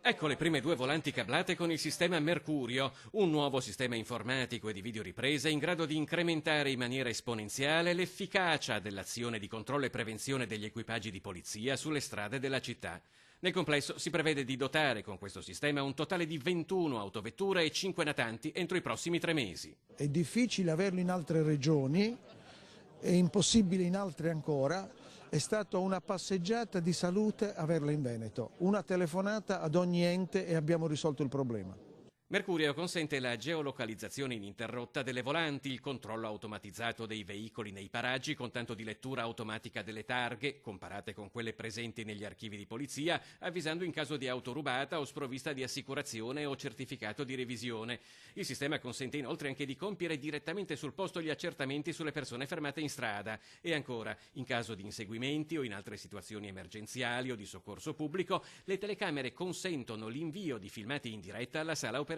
Ecco le prime due volanti cablate con il sistema Mercurio, un nuovo sistema informatico e di videoripresa in grado di incrementare in maniera esponenziale l'efficacia dell'azione di controllo e prevenzione degli equipaggi di polizia sulle strade della città. Nel complesso si prevede di dotare con questo sistema un totale di 21 autovetture e 5 natanti entro i prossimi 3 mesi. È difficile averlo in altre regioni, è impossibile in altre ancora. È stata una passeggiata di salute averla in Veneto, una telefonata ad ogni ente e abbiamo risolto il problema. Mercurio consente la geolocalizzazione ininterrotta delle volanti, il controllo automatizzato dei veicoli nei paraggi con tanto di lettura automatica delle targhe, comparate con quelle presenti negli archivi di polizia, avvisando in caso di auto rubata o sprovvista di assicurazione o certificato di revisione. Il sistema consente inoltre anche di compiere direttamente sul posto gli accertamenti sulle persone fermate in strada e ancora, in caso di inseguimenti o in altre situazioni emergenziali o di soccorso pubblico, le telecamere consentono l'invio di filmati in diretta alla sala operativa.